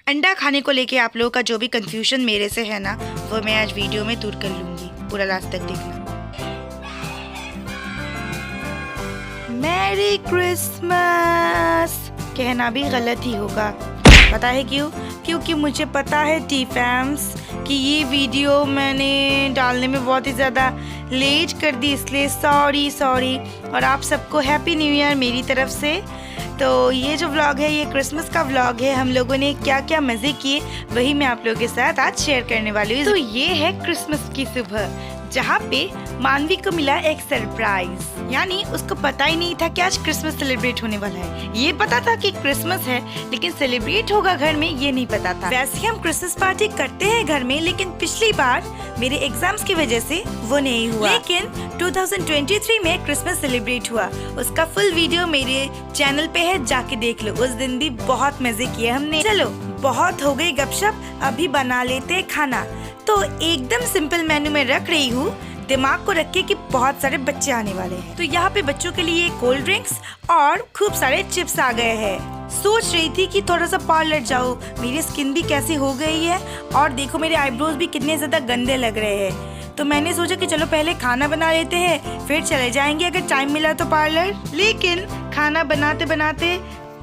अंडा खाने को लेके आप लोगों का जो भी कंफ्यूजन मेरे से है ना, वो मैं आज वीडियो में दूर कर लूंगी। पूरा लास्ट तक देखना। मैरी क्रिसमस कहना भी गलत ही होगा, पता है क्यों? क्योंकि मुझे पता है टी फैम्स कि ये वीडियो मैंने डालने में बहुत ही ज़्यादा लेट कर दी, इसलिए सॉरी। और आप सबको हैप्पी न्यू ईयर मेरी तरफ से। तो ये जो व्लॉग है ये क्रिसमस का व्लॉग है। हम लोगों ने क्या क्या मज़े किए वही मैं आप लोगों के साथ आज शेयर करने वाली हूँ। तो ये है क्रिसमस की सुबह, जहाँ पे मानवी को मिला एक सरप्राइज, यानी उसको पता ही नहीं था कि आज क्रिसमस सेलिब्रेट होने वाला है। ये पता था कि क्रिसमस है, लेकिन सेलिब्रेट होगा घर में ये नहीं पता था। वैसे हम क्रिसमस पार्टी करते हैं घर में, लेकिन पिछली बार मेरे एग्जाम्स की वजह से वो नहीं हुआ। लेकिन 2023 में क्रिसमस सेलिब्रेट हुआ, उसका फुल वीडियो मेरे चैनल पे है, जाके देख लो। उस दिन भी बहुत मजे किए हमने। चलो बहुत हो गई गपशप, अभी बना लेते हैं खाना। तो एकदम सिंपल मेन्यू में रख रही हूँ, दिमाग को रख के कि बहुत सारे बच्चे आने वाले हैं। तो यहाँ पे बच्चों के लिए कोल्ड ड्रिंक्स और खूब सारे चिप्स आ गए हैं। सोच रही थी कि थोड़ा सा पार्लर जाऊँ, मेरी स्किन भी कैसी हो गई है और देखो मेरे आईब्रोज भी कितने ज्यादा गंदे लग रहे हैं। तो मैंने सोचा कि चलो पहले खाना बना लेते हैं, फिर चले जाएंगे अगर टाइम मिला तो पार्लर। लेकिन खाना बनाते बनाते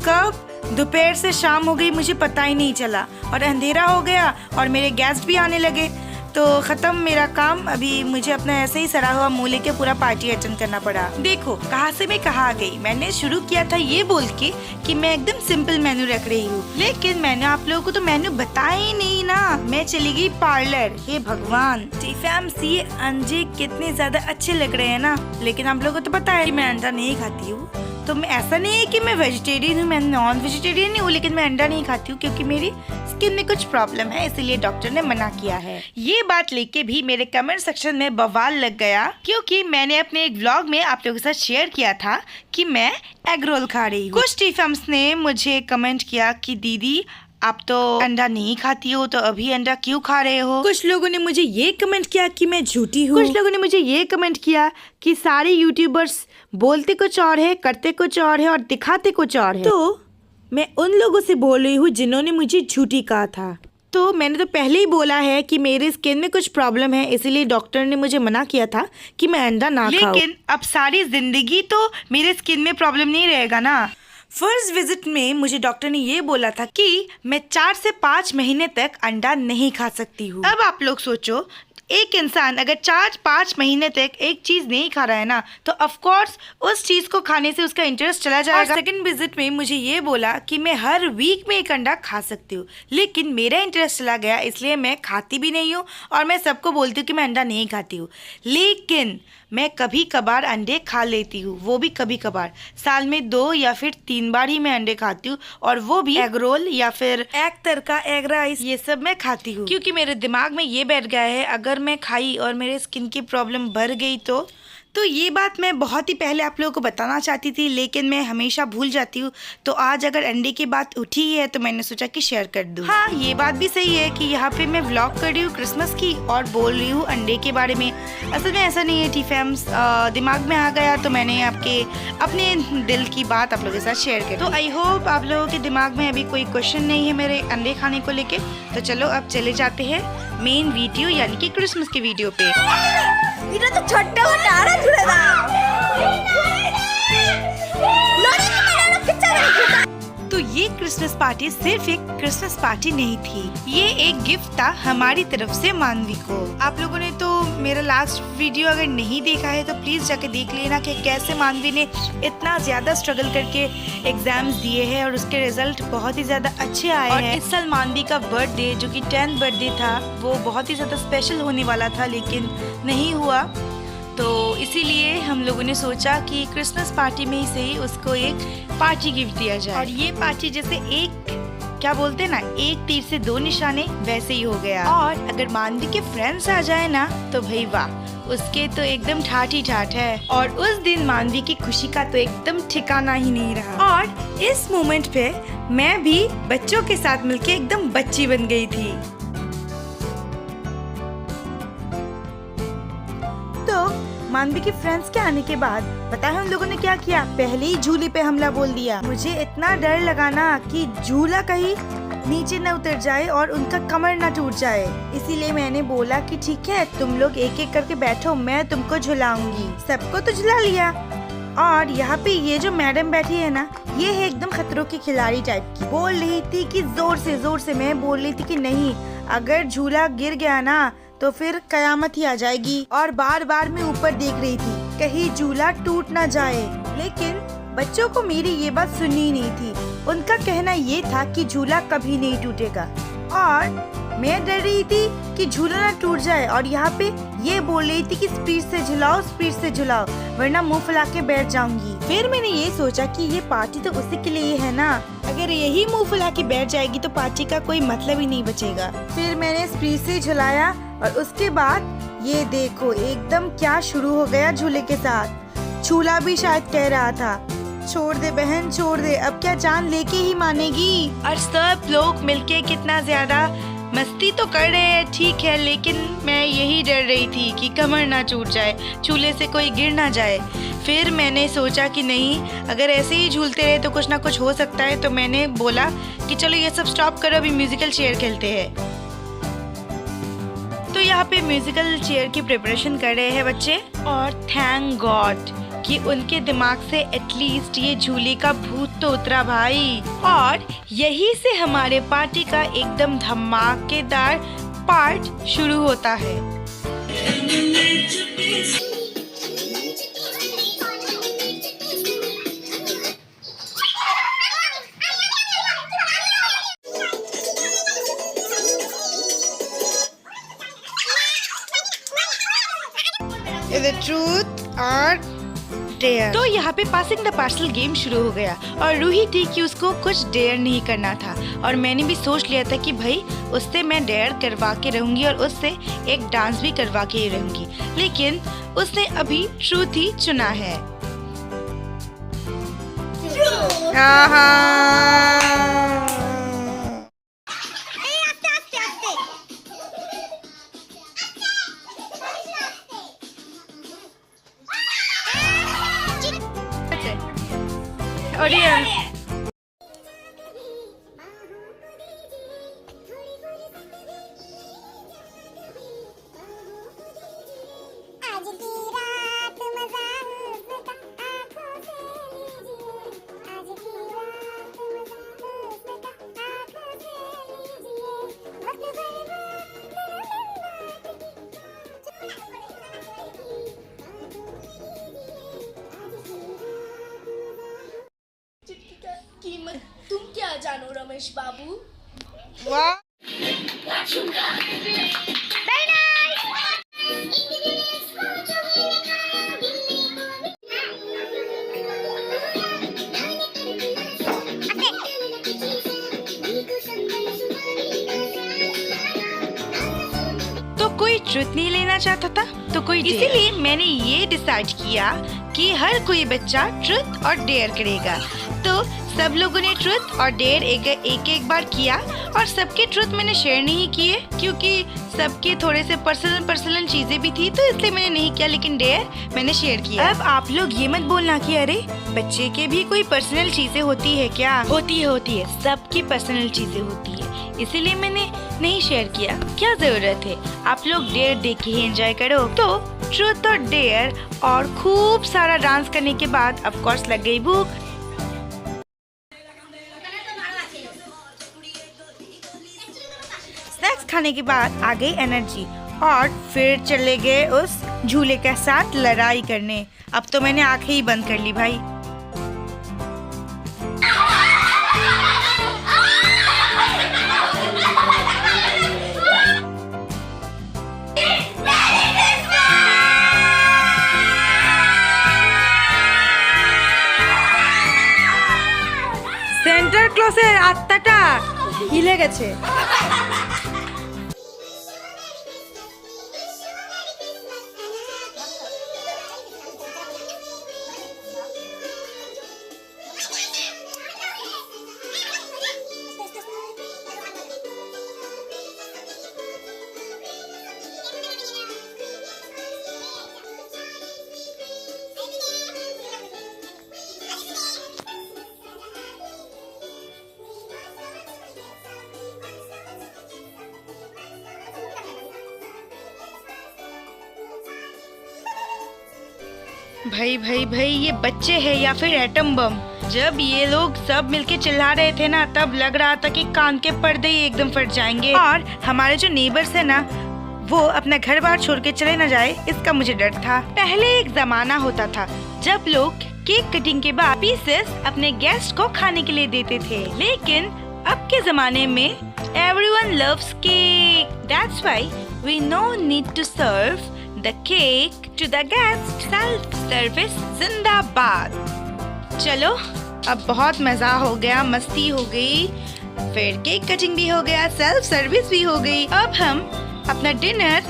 कब दोपहर से शाम हो गई मुझे पता ही नहीं चला, और अंधेरा हो गया और मेरे गेस्ट भी आने लगे। तो खत्म मेरा काम। अभी मुझे अपना ऐसे ही सड़ा हुआ मुंह लेके पूरा पार्टी अटेंड करना पड़ा। देखो कहाँ से मैं कहाँ आ गई। मैंने शुरू किया था ये बोल के कि मैं एकदम सिंपल मेन्यू रख रही हूँ, लेकिन मैंने आप लोगों को तो मेन्यू बताया ही नहीं ना। मैं चली गई पार्लर। हे भगवान, टी फैम्स ये अंडे कितने ज्यादा अच्छे लग रहे हैं ना, लेकिन आप लोगों को तो पता है मैं अंडा नहीं खाती हूँ। तो मैं ऐसा नहीं है कि मैं वेजिटेरियन हूँ, मैं नॉन वेजिटेरियन नहीं हूँ, लेकिन मैं अंडा नहीं खाती हूँ क्योंकि मेरी स्किन में कुछ प्रॉब्लम है, इसलिए डॉक्टर ने मना किया है। ये बात लेके भी मेरे कमेंट सेक्शन में बवाल लग गया, क्योंकि मैंने अपने एक व्लॉग में आप लोगों के साथ शेयर किया था कि मैं एग रोल खा रही हूँ। कुछ टी फैम्स ने मुझे कमेंट किया कि दीदी आप तो अंडा नहीं खाती हो, तो अभी अंडा क्यों खा रहे हो। कुछ लोगों ने मुझे ये कमेंट किया कि मैं झूठी हूँ। कुछ लोगों ने मुझे ये कमेंट किया कि सारे यूट्यूबर्स बोलते कुछ और है, करते कुछ और है और दिखाते कुछ और है। तो मैं उन लोगों से बोल रही हूँ जिन्होंने मुझे झूठी कहा था। तो मैंने तो पहले ही बोला है कि मेरे स्किन में कुछ प्रॉब्लम है, इसीलिए डॉक्टर ने मुझे मना किया था कि मैं अंडा ना खाऊं। लेकिन अब सारी जिंदगी तो मेरे स्किन में प्रॉब्लम नहीं रहेगा ना। फर्स्ट विजिट में मुझे डॉक्टर ने ये बोला था कि मैं 4 से 5 महीने तक अंडा नहीं खा सकती हूँ। अब आप लोग सोचो, एक इंसान अगर 4-5 महीने तक एक चीज नहीं खा रहा है ना, तो ऑफ कोर्स उस चीज को खाने से उसका इंटरेस्ट चला जाएगा। और सेकंड विजिट में मुझे ये बोला कि मैं हर वीक में एक अंडा खा सकती हूँ, लेकिन मेरा इंटरेस्ट चला गया, इसलिए मैं खाती भी नहीं हूँ और मैं सबको बोलती हूँ कि मैं अंडा नहीं खाती हूँ। लेकिन मैं कभी कभार अंडे खा लेती हूँ, वो भी कभी कभार। साल में 2 या फिर 3 बार ही मैं अंडे खाती हूँ, और वो भी एग रोल या फिर एग तड़का, एग राइस, ये सब मैं खाती हूँ। क्योंकि मेरे दिमाग में ये बैठ गया है अगर मैं खाई और मेरे स्किन की प्रॉब्लम बढ़ गई तो ये बात मैं बहुत ही पहले आप लोगों को बताना चाहती थी, लेकिन मैं हमेशा भूल जाती हूँ। तो आज अगर अंडे की बात उठी है तो मैंने सोचा कि शेयर कर दूँ। हाँ, ये बात भी सही है कि यहाँ पे मैं व्लॉग कर रही हूँ क्रिसमस की और बोल रही हूँ अंडे के बारे में। असल में ऐसा नहीं है टी फैम्स, दिमाग में आ गया तो मैंने अपने दिल की बात आप लोगों के साथ शेयर कर। तो आई होप आप लोगों के दिमाग में अभी कोई क्वेश्चन नहीं है मेरे अंडे खाने को लेके। तो चलो अब चले जाते हैं मेन वीडियो, यानी कि क्रिसमस के वीडियो पे। এটা তো ছোট্ট হতে আরো জুড়ে দাও तो ये क्रिसमस पार्टी सिर्फ एक क्रिसमस पार्टी नहीं थी, ये एक गिफ्ट था हमारी तरफ से मानवी को। आप लोगों ने तो मेरा लास्ट वीडियो अगर नहीं देखा है तो प्लीज जाके देख लेना कि कैसे मानवी ने इतना ज्यादा स्ट्रगल करके एग्जाम्स दिए हैं और उसके रिजल्ट बहुत ही ज्यादा अच्छे आए हैं। और इस साल मानवी का बर्थडे जो कि 10th बर्थडे था, वो बहुत ही ज्यादा स्पेशल होने वाला था, लेकिन नहीं हुआ। तो इसीलिए हम लोगों ने सोचा कि क्रिसमस पार्टी में ही सही उसको एक पार्टी गिफ्ट दिया जाए। और ये पार्टी जैसे एक, क्या बोलते हैं ना, एक तीर से 2 निशाने, वैसे ही हो गया। और अगर मानवी के फ्रेंड्स आ जाए ना तो भाई वाह, उसके तो एकदम ठाठ ही ठाठ है। और उस दिन मानवी की खुशी का तो एकदम ठिकाना ही नहीं रहा। और इस मोमेंट पे मैं भी बच्चों के साथ मिलके एकदम बच्ची बन गई थी। तो मानवी के फ्रेंड्स के आने के बाद पता है हम लोगों ने क्या किया, पहले ही झूले पे हमला बोल दिया। मुझे इतना डर लगा ना कि झूला कहीं नीचे न उतर जाए और उनका कमर न टूट जाए। इसीलिए मैंने बोला कि ठीक है, तुम लोग एक एक करके बैठो, मैं तुमको झुलाऊंगी। सबको तो झुला लिया। और यहाँ पे ये जो मैडम बैठी है ना, ये है एकदम खतरों की खिलाड़ी टाइप की। बोल रही थी कि जोर से, मैं बोल रही थी कि नहीं, अगर झूला गिर गया ना तो फिर कयामत ही आ जाएगी। और बार बार मैं ऊपर देख रही थी कहीं झूला टूट ना जाए, लेकिन बच्चों को मेरी ये बात सुननी नहीं थी। उनका कहना ये था कि झूला कभी नहीं टूटेगा और मैं डर रही थी कि झूला ना टूट जाए। और यहाँ पे ये बोल रही थी कि स्पीड से झुलाओ वरना मुंह फुला के बैठ जाऊंगी। फिर मैंने ये सोचा कि ये पार्टी तो उसी के लिए है ना, अगर यही मुंह फुला के बैठ जाएगी तो पार्टी का कोई मतलब ही नहीं बचेगा। फिर मैंने स्पीड से झुलाया और उसके बाद ये देखो एकदम क्या शुरू हो गया झूले के साथ। झूला भी शायद कह रहा था छोड़ दे बहन छोड़ दे, अब क्या जान लेके ही मानेगी। और सब लोग मिलके कितना ज्यादा मस्ती तो कर रहे हैं, ठीक है, लेकिन मैं यही डर रही थी कि कमर ना टूट जाए, झूले से कोई गिर ना जाए। फिर मैंने सोचा कि नहीं, अगर ऐसे ही झूलते रहे तो कुछ ना कुछ हो सकता है। तो मैंने बोला कि चलो ये सब स्टॉप करो, अभी म्यूजिकल चेयर खेलते हैं। तो यहाँ पे म्यूजिकल चेयर की प्रिपरेशन कर रहे हैं बच्चे। और थैंक गॉड कि उनके दिमाग से एटलीस्ट ये झूले का भूत तो उतरा भाई। और यही से हमारे पार्टी का एकदम धमाकेदार पार्ट शुरू होता है। The truth or dare। तो यहाँ पे पासिंग द पार्सल गेम शुरू हो गया और रूही थी कि उसको कुछ डेयर नहीं करना था। और मैंने भी सोच लिया था कि भाई उससे मैं डेयर करवा के रहूंगी और उससे एक डांस भी करवा के ही रहूंगी, लेकिन उसने अभी ट्रूथ ही चुना है। ऑडियंस कीमत तुम क्या जानो रमेश बाबू। वाह, तो कोई ट्रुथ नहीं लेना चाहता था तो कोई डेयर। इसीलिए मैंने ये डिसाइड किया कि हर कोई बच्चा ट्रुथ और डेयर करेगा। तो सब लोगों ने ट्रुथ और डेयर एक बार किया और सबके ट्रुथ मैंने शेयर नहीं किए क्योंकि सबके थोड़े से पर्सनल चीजें भी थी, तो इसलिए मैंने नहीं किया, लेकिन डेयर मैंने शेयर किया। अब आप लोग ये मत बोलना कि अरे बच्चे के भी कोई पर्सनल चीजें होती है क्या। होती है, सबकी पर्सनल चीजें होती है, इसीलिए मैंने नहीं शेयर किया। क्या जरूरत है, आप लोग डेयर देख के ही एंजॉय करो। तो ट्रुथ और डेयर और खूब सारा डांस करने के बाद ऑफ कोर्स लग गई भूख। स्नैक्स खाने के बाद आ गई एनर्जी और फिर चले गए उस झूले के साथ लड़ाई करने। अब तो मैंने आंखें ही बंद कर ली भाई। সেন্টার ক্লসের আত্মাটা হিলে গেছে। भाई भाई भाई, ये बच्चे हैं या फिर एटम बम? जब ये लोग सब मिलके चिल्ला रहे थे ना, तब लग रहा था कि कान के पर्दे ही एकदम फट जाएंगे। और हमारे जो नेबर्स है ना, वो अपना घर बार छोड़ के चले न जाए, इसका मुझे डर था। पहले एक जमाना होता था जब लोग केक कटिंग के बाद पीसेस अपने गेस्ट को खाने के लिए देते थे, लेकिन अब के जमाने में everyone loves cake. That's why we no need to serve the cake to the guest. Self service जिंदाबाद। चलो, अब बहुत मजा हो गया, मस्ती हो गई, फिर केक कटिंग भी हो गया, सेल्फ सर्विस भी हो गई। अब हम अपना डिनर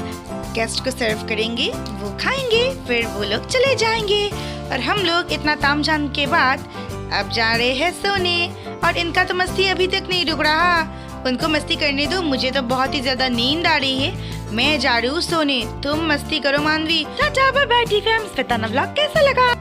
गेस्ट को सर्व करेंगे, वो खाएंगे, फिर वो लोग चले जाएंगे और हम लोग इतना तामझाम के बाद अब जा रहे हैं सोने। और इनका तो मस्ती अभी तक नहीं रुक रहा, उनको मस्ती करने दो, मुझे तो बहुत ही ज्यादा नींद आ रही है, मैं जा रही हूँ सोने। तुम मस्ती करो Manavi. Tata bye bye T fams. बताना व्लॉग कैसा लगा।